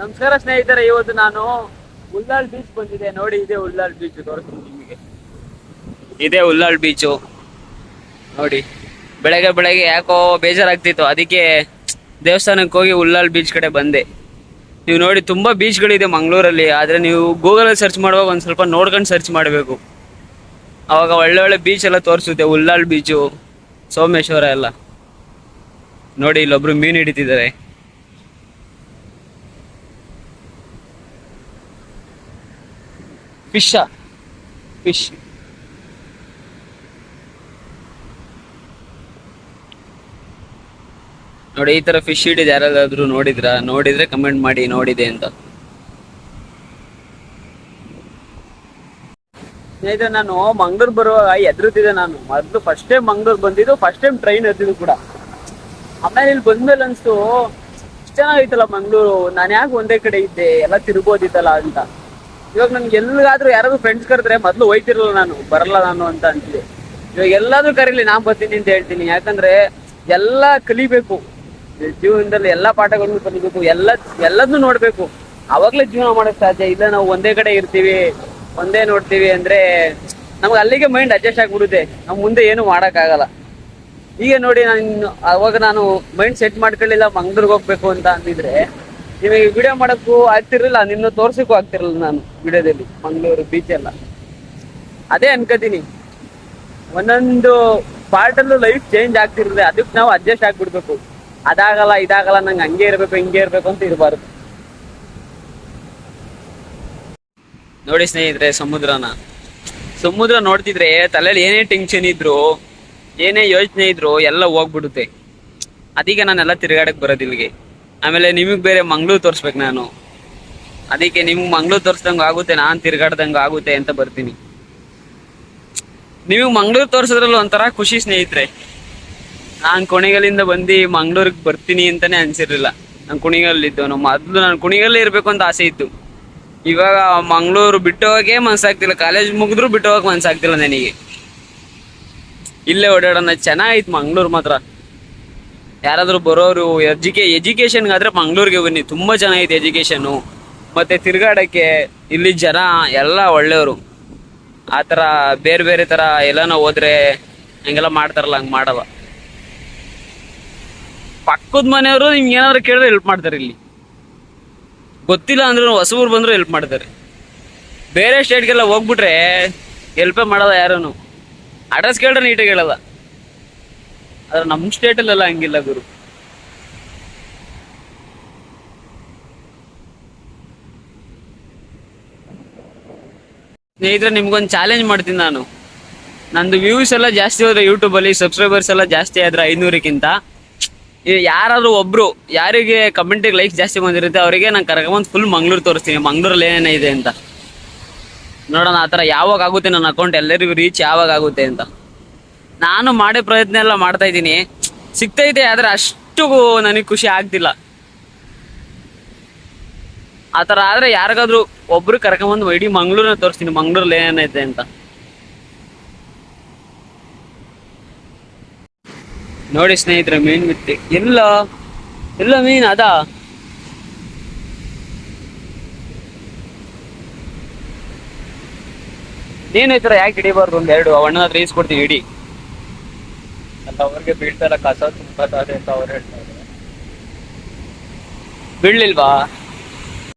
ನಮಸ್ಕಾರ ಸ್ನೇಹಿತರೆ, ಇವತ್ತು ನಾನು ಉಳ್ಳಾಳ್ ಬೀಚ್ ಬಂದಿದೆ. ನೋಡಿ, ಇದೇ ಉಳ್ಳಾಳ್ ಬೀಚ್. ತೋರಿಸ್ತೀನಿ ನಿಮಗೆ. ಇದೇ ಉಳ್ಳಾಳ್ ಬೀಚು ನೋಡಿ. ಬೆಳಗ್ಗೆ ಬೆಳಗ್ಗೆ ಯಾಕೋ ಬೇಜಾರಾಗ್ತಿತ್ತು, ಅದಕ್ಕೆ ದೇವಸ್ಥಾನಕ್ಕೆ ಹೋಗಿ ಉಳ್ಳಾಳ್ ಬೀಚ್ ಕಡೆ ಬಂದೆ. ನೀವು ನೋಡಿ, ತುಂಬಾ ಬೀಚ್ಗಳಿದೆ ಮಂಗಳೂರಲ್ಲಿ. ಆದ್ರೆ ನೀವು ಗೂಗಲಲ್ಲಿ ಸರ್ಚ್ ಮಾಡುವಾಗ ಒಂದ್ ಸ್ವಲ್ಪ ನೋಡ್ಕೊಂಡು ಸರ್ಚ್ ಮಾಡಬೇಕು. ಅವಾಗ ಒಳ್ಳೆ ಒಳ್ಳೆ ಬೀಚ್ ಎಲ್ಲ ತೋರಿಸುತ್ತೆ. ಉಳ್ಳಾಳ್ ಬೀಚು, ಸೋಮೇಶ್ವರ ಎಲ್ಲ ನೋಡಿ. ಇಲ್ಲೊಬ್ರು ಮೀನು ಹಿಡಿತಿದ್ದಾರೆ. ಫಿಶ್ ನೋಡಿ, ಈ ತರ ಫಿಶ್ ಹಿಡಿದು ಯಾರಾದ್ರೂ ನೋಡಿದ್ರೆ ಕಮೆಂಟ್ ಮಾಡಿ ನೋಡಿದೆ ಅಂತ. ಸ್ನೇಹಿತರೆ, ನಾನು ಮಂಗ್ಳೂರ್ ಬರುವಾಗ ಎದುರುತ್ತಿದ್ದೆ. ನಾನು ಮೊದಲು ಫಸ್ಟ್ ಟೈಮ್ ಮಂಗ್ಳೂರ್ ಬಂದಿದ್ದು, ಫಸ್ಟ್ ಟೈಮ್ ಟ್ರೈನ್ ಹತ್ತಿದ್ದು ಕೂಡ. ಆಮೇಲೆ ಇಲ್ಲಿ ಬಂದ್ಮೇಲೆ ಅನ್ಸ್ತು, ಇಷ್ಟು ಚೆನ್ನಾಗೈತಲ್ಲ ಮಂಗ್ಳೂರು, ನಾನು ಯಾಕೆ ಒಂದೇ ಕಡೆ ಇದ್ದೆ, ಎಲ್ಲ ತಿರ್ಬೋದಿತ್ತಲ್ಲ ಅಂತ. ಇವಾಗ ನನ್ಗೆ ಎಲ್ಲಿಗಾದ್ರೂ ಯಾರಾದ್ರೂ ಫ್ರೆಂಡ್ಸ್ ಕರೆದ್ರೆ ಮೊದ್ಲು ಹೋಯ್ತಿರಲ್ಲ, ನಾನು ಬರಲ್ಲ ನಾನು ಅಂತ ಅಂತಿದ್ದೆ. ಇವಾಗ ಎಲ್ಲಾದ್ರೂ ಕರೀಲಿ, ನಾನ್ ಬರ್ತೀನಿ ಅಂತ ಹೇಳ್ತೀನಿ. ಯಾಕಂದ್ರೆ ಎಲ್ಲ ಕಲಿಬೇಕು ಜೀವನದಲ್ಲಿ, ಎಲ್ಲಾ ಪಾಠಗಳನ್ನು ಕಲಿಬೇಕು, ಎಲ್ಲದನ್ನೂ ನೋಡ್ಬೇಕು. ಅವಾಗ್ಲೇ ಜೀವನ ಮಾಡಕ್ ಸಾಧ್ಯ. ಇಲ್ಲ ನಾವು ಒಂದೇ ಕಡೆ ಇರ್ತೀವಿ, ಒಂದೇ ನೋಡ್ತೀವಿ ಅಂದ್ರೆ ನಮ್ಗೆ ಅಲ್ಲಿಗೆ ಮೈಂಡ್ ಅಡ್ಜಸ್ಟ್ ಆಗ್ಬಿಡುತ್ತೆ. ನಾವು ಮುಂದೆ ಏನು ಮಾಡಕ್ ಆಗಲ್ಲ. ಈಗ ನೋಡಿ, ನಾನು ಮೈಂಡ್ ಸೆಟ್ ಮಾಡ್ಕೊಳ್ಳಿಲ್ಲ ಮಂಗ್ಳೂರ್ಗೆ ಹೋಗ್ಬೇಕು ಅಂತ ಅಂದಿದ್ರೆ ನಿಮಗೆ ವಿಡಿಯೋ ಮಾಡಕ್ಕೂ ಆಗ್ತಿರ್ಲಿಲ್ಲ, ನಿನ್ನ ತೋರ್ಸಕ್ಕೂ ಆಗ್ತಿರಲಿಲ್ಲ ನಾನು ವಿಡಿಯೋದಲ್ಲಿ ಮಂಗಳೂರು ಬೀಚ್ ಎಲ್ಲ. ಅದೇ ಅನ್ಕೋತೀನಿ, ಒಂದೊಂದು ಪಾರ್ಟ್ ಅಲ್ಲೂ ಲೈಫ್ ಚೇಂಜ್ ಆಗ್ತಿರ್ತದೆ. ಅದಕ್ಕೆ ನಾವು ಅಡ್ಜಸ್ಟ್ ಆಗ್ಬಿಡ್ಬೇಕು. ಅದಾಗಲ್ಲ ಇದಾಗಲ್ಲ, ನಂಗೆ ಹಂಗೆ ಇರ್ಬೇಕು ಹಿಂಗೆ ಇರ್ಬೇಕು ಅಂತ ಇರಬಾರ್ದು. ನೋಡಿ ಸ್ನೇಹಿತರೆ, ಸಮುದ್ರ ನೋಡ್ತಿದ್ರೆ ತಲೆಯಲ್ಲಿ ಏನೇ ಟೆನ್ಷನ್ ಇದ್ರು, ಏನೇ ಯೋಚನೆ ಇದ್ರು ಎಲ್ಲ ಹೋಗ್ಬಿಡುತ್ತೆ. ಅದಕ್ಕೆ ನಾನೆಲ್ಲ ತಿರುಗಾಡಕ್ ಬರೋದಿಲ್ಲಿಗೆ. ಆಮೇಲೆ ನಿಮಗ್ ಬೇರೆ ಮಂಗ್ಳೂರ್ ತೋರ್ಸ್ಬೇಕು ನಾನು. ಅದಕ್ಕೆ ನಿಮ್ಗೆ ಮಂಗ್ಳೂರ್ ತೋರ್ಸ್ದಂಗ ಆಗುತ್ತೆ, ನಾನ್ ತಿರ್ಗಾಡ್ದಂಗ ಆಗುತ್ತೆ ಅಂತ ಬರ್ತೀನಿ. ನಿಮಗ್ ಮಂಗ್ಳೂರ್ ತೋರ್ಸೋದ್ರಲ್ಲಿ ಒಂಥರ ಖುಷಿ ಸ್ನೇಹಿತರೆ. ನಾನ್ ಕುಣಿಗಲ್ಲಿಂದ ಬಂದು ಮಂಗ್ಳೂರ್ಗ್ ಬರ್ತೀನಿ ಅಂತಾನೆ ಅನ್ಸಿರ್ಲಿಲ್ಲ. ನಾನು ಕುಣಿಗಲ್ಲಿದ್ದವನು ಮೊದ್ಲು. ನಾನು ಕುಣಿಗಲ್ಲೇ ಇರ್ಬೇಕು ಅಂತ ಆಸೆ ಇತ್ತು. ಇವಾಗ ಮಂಗ್ಳೂರು ಬಿಟ್ಟು ಹೋಗೇ ಮನ್ಸಾಗ್ತಿಲ್ಲ. ಕಾಲೇಜ್ ಮುಗಿದ್ರು ಬಿಟ್ಟು ಹೋಗಕ್ ಮನ್ಸಾಗ್ತಿಲ್ಲ ನನಗೆ. ಇಲ್ಲೇ ಓಡಾಡೋಣ, ಚೆನ್ನಾಗಿತ್ತು ಮಂಗ್ಳೂರ್ ಮಾತ್ರ. ಯಾರಾದ್ರೂ ಬರೋರು ಎಜುಕೇಶನ್ಗೆ ಆದ್ರೆ ಮಂಗ್ಳೂರ್ಗೆ ಬನ್ನಿ, ತುಂಬಾ ಚೆನ್ನಾಗೈತೆ ಎಜುಕೇಶನ್. ಮತ್ತೆ ತಿರ್ಗಾಡಕ್ಕೆ ಇಲ್ಲಿ ಜನ ಎಲ್ಲ ಒಳ್ಳೆಯವರು. ಆತರ ಬೇರೆ ಬೇರೆ ತರ ಎಲ್ಲಾನ ಹೋದ್ರೆ ಹಂಗೆಲ್ಲ ಮಾಡ್ತಾರಲ್ಲ, ಹಂಗ್ ಮಾಡಲ್ಲ. ಪಕ್ಕದ ಮನೆಯವರು ನಿಮ್ಗೆ ಏನಾದ್ರು ಕೇಳಿದ್ರೆ ಹೆಲ್ಪ್ ಮಾಡ್ತಾರೆ. ಇಲ್ಲಿ ಗೊತ್ತಿಲ್ಲ ಅಂದ್ರೂ ಹೊಸಬರು ಬಂದ್ರು ಹೆಲ್ಪ್ ಮಾಡ್ತಾರೆ. ಬೇರೆ ಸ್ಟೇಟ್ಗೆಲ್ಲ ಹೋಗ್ಬಿಟ್ರೆ ಹೆಲ್ಪೇ ಮಾಡಲ್ಲ ಯಾರನು. ಅಡ್ರೆಸ್ ಕೇಳಿದ್ರೆ ನೀಟಾಗಿ ಹೇಳಲ್ಲ. ಆದ್ರೆ ನಮ್ಮ ಸ್ಟೇಟಲ್ಲೆಲ್ಲ ಹಂಗಿಲ್ಲ ಗುರು. ಸ್ನೇಹಿತರೆ, ನಿಮ್ಗೊಂದು ಚಾಲೆಂಜ್ ಮಾಡ್ತೀನಿ ನಾನು. ನಂದು ವ್ಯೂಸ್ ಎಲ್ಲ ಜಾಸ್ತಿ ಹೋದ್ರೆ ಯೂಟ್ಯೂಬಲ್ಲಿ, ಸಬ್ಸ್ಕ್ರೈಬರ್ಸ್ ಎಲ್ಲ ಜಾಸ್ತಿ ಆದ್ರೆ 500ಕ್ಕಿಂತ ಯಾರಾದ್ರೂ ಒಬ್ರು ಯಾರಿಗೆ ಕಮೆಂಟಿಗೆ ಲೈಕ್ಸ್ ಜಾಸ್ತಿ ಬಂದಿರುತ್ತೆ ಅವರಿಗೆ ನಾನು ಕರ್ಕೊಂಡ್ ಫುಲ್ ಮಂಗ್ಳೂರ್ ತೋರಿಸ್ತೀನಿ. ಮಂಗ್ಳೂರಲ್ಲಿ ಏನೇನ ಇದೆ ಅಂತ ನೋಡೋಣ. ಆ ಥರ ಯಾವಾಗ ಆಗುತ್ತೆ ನನ್ನ ಅಕೌಂಟ್ ಎಲ್ಲರಿಗೂ ರೀಚ್ ಯಾವಾಗ ಆಗುತ್ತೆ ಅಂತ ನಾನು ಮಾಡೋ ಪ್ರಯತ್ನ ಎಲ್ಲ ಮಾಡ್ತಾ ಇದ್ದೀನಿ. ಸಿಗ್ತೈತೆ, ಆದ್ರೆ ಅಷ್ಟು ನನಗೆ ಖುಷಿ ಆಗ್ತಿಲ್ಲ. ಆ ಥರ ಆದ್ರೆ ಯಾರಿಗಾದ್ರೂ ಒಬ್ರು ಕರ್ಕೊಂಬಂದು ಇಡೀ ಮಂಗ್ಳೂರನ್ನ ತೋರಿಸ್ತೀನಿ, ಮಂಗ್ಳೂರಲ್ಲಿ ಏನೇನೈತೆ ಅಂತ. ನೋಡಿ ಸ್ನೇಹಿತರೆ, ಮೀನ್ ಬಿಟ್ಟು ಎಲ್ಲ ಮೀನ್ ಅದಾ. ನೀನು ಈ ಥರ ಯಾಕೆ ಹಿಡಿಬಾರ್ದು? ಒಂದೆರಡು ಅಣ್ಣನ ಹತ್ರ ಈಸ್ಕೊಡ್ತೀನಿ, ಹಿಡಿ ಅಂತ. ಅವ್ರಿಗೆ ಬೀಳ್ತಾರ, ಕಸ ತುಂಬಾ ಅಂತ ಅವ್ರು ಹೇಳ್ತಾರೆ. ಬೀಳ್ಲಿಲ್ವಾ?